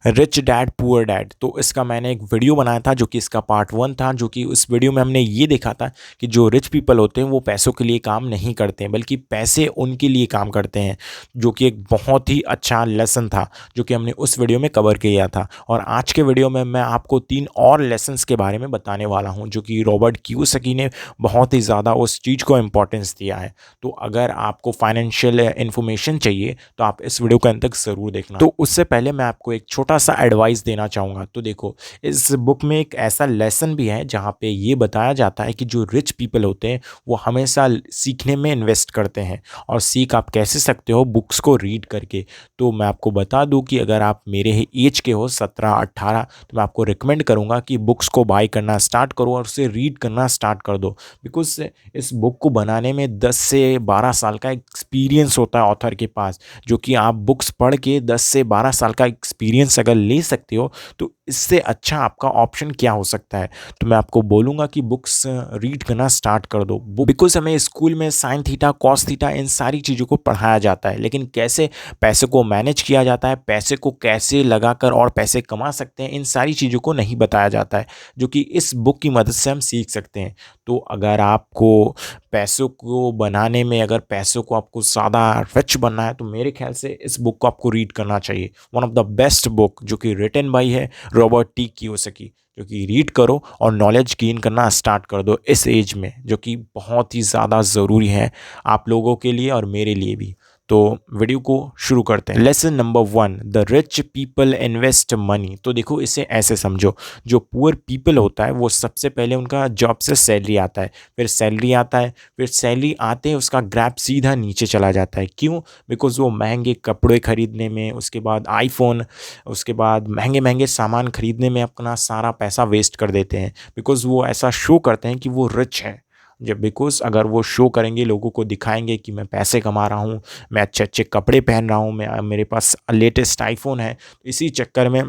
Rich dad poor dad. तो इसका मैंने एक वीडियो बनाया था जो कि इसका पार्ट 1 था, जो कि उस वीडियो में हमने ये देखा था कि जो रिच पीपल होते हैं वो पैसों के लिए काम नहीं करते हैं, बल्कि पैसे उनके लिए काम करते हैं, जो कि एक बहुत ही अच्छा लेसन था जो कि हमने उस वीडियो में कवर किया था। और आज के वीडियो में मैं आपको 3 और लेसन्स के बारे में बताने वाला हूँ जो कि रॉबर्ट कियोसाकी ने बहुत ही ज़्यादा उस चीज़ को इम्पोर्टेंस दिया है। तो अगर आपको फाइनेंशियल इन्फॉर्मेशन चाहिए तो आप इस वीडियो को अंत तक ज़रूर देखना। तो उससे पहले मैं आपको एक छोटा सा एडवाइस देना चाहूँगा। तो देखो, इस बुक में एक ऐसा लेसन भी है जहाँ पे ये बताया जाता है कि जो रिच पीपल होते हैं वो हमेशा सीखने में इन्वेस्ट करते हैं। और सीख आप कैसे सकते हो? बुक्स को रीड करके। तो मैं आपको बता दूं कि अगर आप मेरे ही एज के हो 17-18, तो मैं आपको रिकमेंड करूंगा कि बुक्स को बाय करना स्टार्ट करो और उसे रीड करना स्टार्ट कर दो। बिकॉज इस बुक को बनाने में 10 से 12 साल का एक्सपीरियंस होता है ऑथर के पास, जो कि आप बुक्स पढ़ के 10 से 12 साल का एक्सपीरियंस अगर ले सकते हो तो इससे अच्छा आपका ऑप्शन क्या हो सकता है। तो मैं आपको बोलूँगा कि बुक्स रीड करना स्टार्ट कर दो। बिकॉज हमें स्कूल में sine theta cos theta in सारी चीज़ों को पढ़ाया जाता है, लेकिन कैसे पैसे को मैनेज किया जाता है, पैसे को कैसे लगाकर और पैसे कमा सकते हैं, इन सारी चीज़ों को नहीं बताया जाता है, जो कि इस बुक की मदद से हम सीख सकते हैं। तो अगर आपको पैसों को बनाने में, अगर पैसों को आपको ज़्यादा रिच बनना है, तो मेरे ख्याल से इस बुक को आपको रीड करना चाहिए। One of the best book जो कि रिटन बाय है रॉबर्ट टी कियोसाकी, जो कि रीड करो और नॉलेज गेन करना स्टार्ट कर दो इस एज में, जो कि बहुत ही ज़्यादा ज़रूरी है आप लोगों के लिए और मेरे लिए भी। तो वीडियो को शुरू करते हैं। Lesson number 1, the rich people invest money. तो देखो, इसे ऐसे समझो, जो पुअर पीपल होता है वो सबसे पहले उनका जॉब से सैलरी आता है, फिर सैलरी आता है, फिर सैलरी आते ही उसका ग्रैफ सीधा नीचे चला जाता है। क्यों? बिकॉज वो महंगे कपड़े खरीदने में, उसके बाद आईफोन, उसके बाद महंगे महंगे सामान खरीदने में अपना सारा पैसा वेस्ट कर देते हैं। बिकॉज वो ऐसा शो करते हैं कि वो रिच है। जब बिकॉज अगर वो शो करेंगे, लोगों को दिखाएंगे कि मैं पैसे कमा रहा हूँ, मैं अच्छे अच्छे कपड़े पहन रहा हूँ, मैं मेरे पास लेटेस्ट आईफोन है, इसी चक्कर में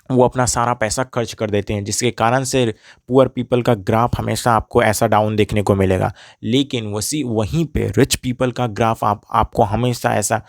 वो अपना सारा पैसा खर्च कर देते हैं, जिसके कारण से पुअर पीपल का ग्राफ हमेशा आपको ऐसा डाउन देखने को मिलेगा। लेकिन वहीं पे रिच पीपल का ग्राफ आपको हमेशा ऐसा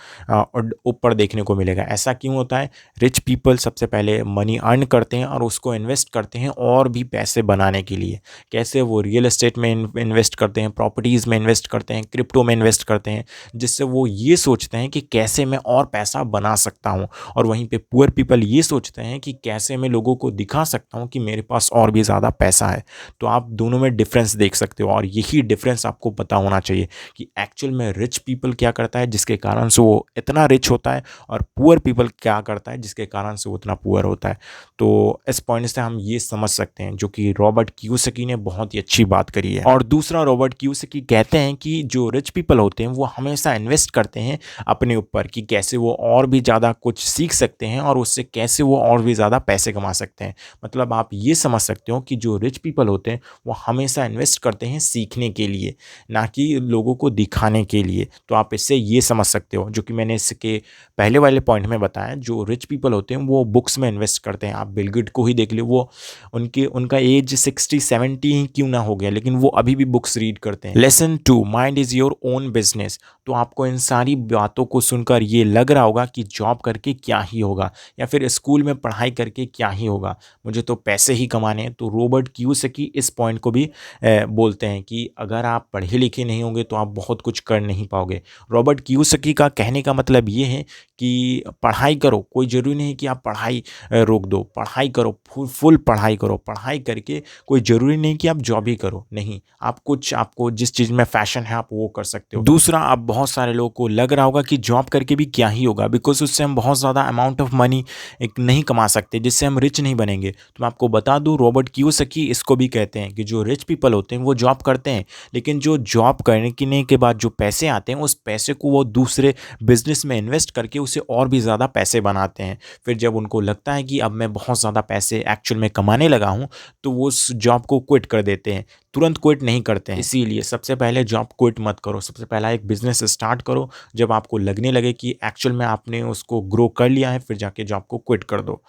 ऊपर देखने को मिलेगा। ऐसा क्यों होता है? रिच पीपल सबसे पहले मनी अर्न करते हैं और उसको इन्वेस्ट करते हैं और भी पैसे बनाने के लिए। कैसे? वो रियल एस्टेट में इन्वेस्ट करते हैं, प्रॉपर्टीज़ में इन्वेस्ट करते हैं, क्रिप्टो में इन्वेस्ट करते हैं, जिससे वो ये सोचते हैं कि कैसे मैं और पैसा बना सकता हूँ। और वहीं पे पुअर पीपल ये सोचते हैं कि कैसे मैं लोगों को दिखा सकता हूँ कि मेरे पास और भी ज़्यादा पैसा है। तो आप दोनों में डिफरेंस देख सकते हो, और यही डिफरेंस आपको पता होना चाहिए कि एक्चुअल में रिच पीपल क्या करता है जिसके कारण से वो इतना रिच होता है, और पुअर पीपल क्या करता है जिसके कारण से वो इतना पुअर होता है। तो इस पॉइंट से हम ये समझ सकते हैं, जो कि रॉबर्ट कियोसाकी ने बहुत ही अच्छी बात करी है। और दूसरा, रॉबर्ट कियोसाकी कहते हैं कि जो रिच पीपल होते हैं वो हमेशा इन्वेस्ट करते हैं अपने ऊपर, कि कैसे वो और भी ज़्यादा कुछ सीख सकते हैं और उससे कैसे वो और भी ज़्यादा पैसे कमा सकते हैं। मतलब आप ये समझ सकते हो कि जो रिच पीपल होते हैं वो हमेशा इन्वेस्ट करते हैं सीखने के लिए, ना कि लोगों को दिखाने के लिए। तो आप इससे ये समझ सकते हो, जो कि मैंने इसके पहले वाले पॉइंट में बताया, जो रिच पीपल होते हैं वो बुक्स में इन्वेस्ट करते हैं। आप बिल गेट्स को ही देख लो, वो उनका एज 60-70 ही क्यों ना हो गया, लेकिन वो अभी भी बुक्स रीड करते हैं। Lesson 2, mind is your own business. तो आपको इन सारी बातों को सुनकर ये लग रहा होगा कि जॉब करके क्या ही होगा, या फिर स्कूल में पढ़ाई करके क्या ही होगा, मुझे तो पैसे ही कमाने हैं। तो रॉबर्ट कियोसाकी इस पॉइंट को भी बोलते हैं कि अगर आप पढ़े लिखे नहीं होंगे तो आप बहुत कुछ कर नहीं पाओगे। रॉबर्ट कियोसाकी का कहने का मतलब ये है कि पढ़ाई करो, कोई ज़रूरी नहीं कि आप पढ़ाई रोक दो, पढ़ाई करो, फुल पढ़ाई करो। पढ़ाई करके कोई ज़रूरी नहीं कि आप जॉब ही करो, नहीं, आप कुछ, आपको जिस चीज़ में फैशन है आप वो कर सकते हो। दूसरा, आप बहुत सारे लोगों को लग रहा होगा कि जॉब करके भी क्या ही होगा, बिकॉज उससे हम बहुत ज़्यादा अमाउंट ऑफ मनी एक नहीं कमा सकते, जिससे हम रिच नहीं बनेंगे। तो मैं आपको बता दूं, रॉबर्ट कियोसाकी इसको भी कहते हैं कि जो रिच पीपल होते हैं वो जॉब करते हैं, लेकिन जो जॉब करने के बाद जो पैसे आते हैं उस पैसे को वो दूसरे बिजनेस में इन्वेस्ट करके उसे और भी ज़्यादा पैसे बनाते हैं। फिर जब उनको लगता है कि अब मैं बहुत ज़्यादा पैसे एक्चुअल में कमाने लगा हूँ, तो वो उस जॉब को क्विट कर देते हैं, तुरंत क्विट नहीं करते हैं। इसीलिए सबसे पहले जॉब क्विट मत करो, सबसे पहला एक बिजनेस स्टार्ट करो। जब आपको लगने लगे कि एक्चुअल में आपने उसको ग्रो कर लिया है, फिर जाके जॉब को क्विट कर दो।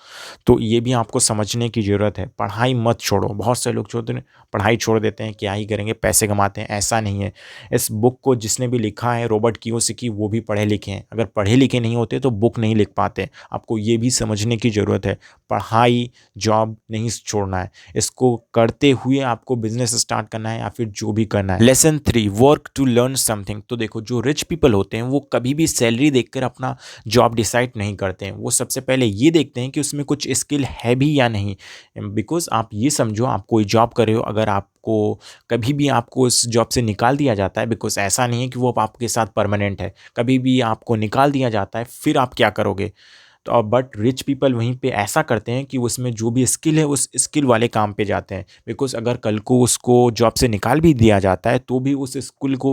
तो ये भी आपको समझने की ज़रूरत है। पढ़ाई मत छोड़ो। बहुत से लोग छोड़ते हैं, पढ़ाई छोड़ देते हैं, क्या ही करेंगे, पैसे कमाते हैं, ऐसा नहीं है। इस बुक को जिसने भी लिखा है, रॉबर्ट कियोसाकी, वो भी पढ़े लिखे हैं। अगर पढ़े लिखे नहीं होते तो बुक नहीं लिख पाते। आपको ये भी समझने की ज़रूरत है। पढ़ाई, जॉब नहीं छोड़ना है। इसको करते हुए आपको बिजनेस स्टार्ट करना है या फिर जो भी करना है। Lesson 3, work to learn something. तो देखो, जो रिच पीपल होते हैं वो कभी भी सैलरी देखकर अपना जॉब डिसाइड नहीं करते हैं। वो सबसे पहले ये देखते हैं कि उसमें कुछ स्किल है भी या नहीं। बिकॉज आप ये समझो, आप कोई जॉब कर रहे हो, अगर आपको कभी भी आपको उस जॉब से निकाल दिया जाता है, बिकॉज ऐसा नहीं है कि वो आपके साथ परमानेंट है, कभी भी आपको निकाल दिया जाता है, फिर आप क्या करोगे? तो बट रिच पीपल वहीं पे ऐसा करते हैं कि उसमें जो भी स्किल है उस स्किल वाले काम पे जाते हैं। बिकॉज अगर कल को उसको जॉब से निकाल भी दिया जाता है तो भी उस स्किल को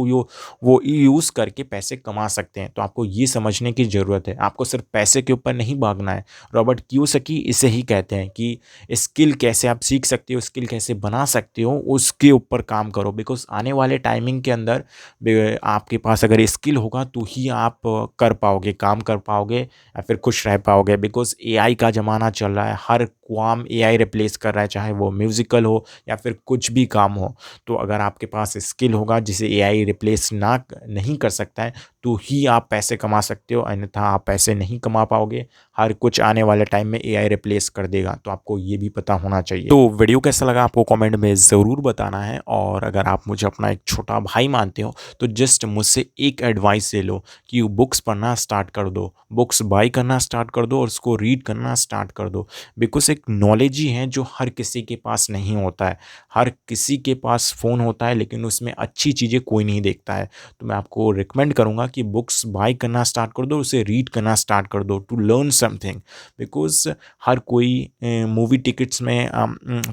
वो यूज़ करके पैसे कमा सकते हैं। तो आपको ये समझने की ज़रूरत है। आपको सिर्फ पैसे के ऊपर नहीं भागना है। रॉबर्ट कियोसाकी इसे ही कहते हैं कि स्किल कैसे आप सीख सकते हो, स्किल कैसे बना सकते हो, उसके ऊपर काम करो। बिकॉज आने वाले टाइमिंग के अंदर आपके पास अगर स्किल होगा तो ही आप कर पाओगे, काम कर पाओगे या फिर खुश रह पाओगे। बिकॉज एआई का ज़माना चल रहा है, हर काम एआई रिप्लेस कर रहा है, चाहे वो म्यूज़िकल हो या फिर कुछ भी काम हो। तो अगर आपके पास स्किल होगा जिसे एआई रिप्लेस नहीं कर सकता है तो ही आप पैसे कमा सकते हो, अन्यथा आप पैसे नहीं कमा पाओगे। हर कुछ आने वाले टाइम में एआई रिप्लेस कर देगा, तो आपको ये भी पता होना चाहिए। तो वीडियो कैसा लगा आपको कमेंट में ज़रूर बताना है। और अगर आप मुझे अपना एक छोटा भाई मानते हो तो जस्ट मुझसे एक एडवाइस ले लो कि बुक्स पढ़ना स्टार्ट कर दो, बुक्स बाई करना स्टार्ट कर दो और उसको रीड करना स्टार्ट कर दो। बिकॉज एक नॉलेज ही है जो हर किसी के पास नहीं होता है। हर किसी के पास फ़ोन होता है लेकिन उसमें अच्छी चीज़ें कोई नहीं देखता है। तो मैं आपको रिकमेंड करूँगा कि बुक्स बाई करना स्टार्ट कर दो, उसे रीड करना स्टार्ट कर दो टू लर्न समथिंग। बिकॉज हर कोई मूवी टिकट्स में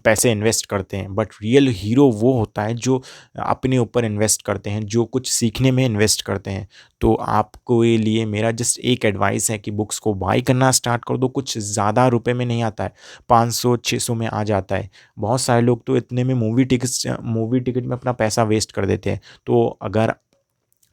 पैसे इन्वेस्ट करते हैं, बट रियल हीरो वो होता है जो अपने ऊपर इन्वेस्ट करते हैं, जो कुछ सीखने में इन्वेस्ट करते हैं। तो आपको ये लिए मेरा जस्ट एक एडवाइस है कि बुक्स को बाई करना स्टार्ट कर दो। कुछ ज़्यादा रुपए में नहीं आता है, 500-600 में आ जाता है। बहुत सारे लोग तो इतने में मूवी टिकट में अपना पैसा वेस्ट कर देते हैं। तो अगर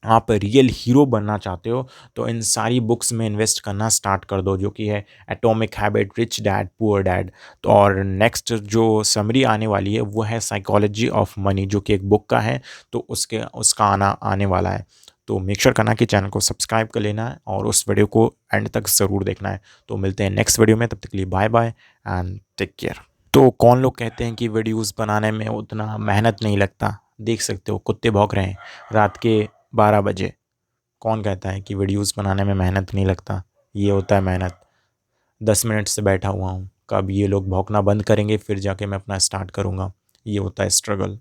आप रियल हीरो बनना चाहते हो तो इन सारी बुक्स में इन्वेस्ट करना स्टार्ट कर दो, जो कि है atomic habit, rich dad poor dad. तो और नेक्स्ट जो समरी आने वाली है वो है साइकोलॉजी ऑफ मनी, जो कि एक बुक का है। तो उसका आने वाला है। तो मेक श्योर करना कि चैनल को सब्सक्राइब कर लेना है और उस वीडियो को एंड तक ज़रूर देखना है। तो मिलते हैं नेक्स्ट वीडियो में, तब तक के लिए bye bye and take care. तो कौन लोग कहते हैं कि वीडियोस बनाने में उतना मेहनत नहीं लगता? देख सकते हो कुत्ते भौंक रहे हैं रात के 12 बजे। कौन कहता है कि वीडियोस बनाने में मेहनत नहीं लगता? ये होता है मेहनत। 10 मिनट से बैठा हुआ हूँ, कब ये लोग भौंकना बंद करेंगे फिर जाके मैं अपना स्टार्ट करूँगा। ये होता है स्ट्रगल।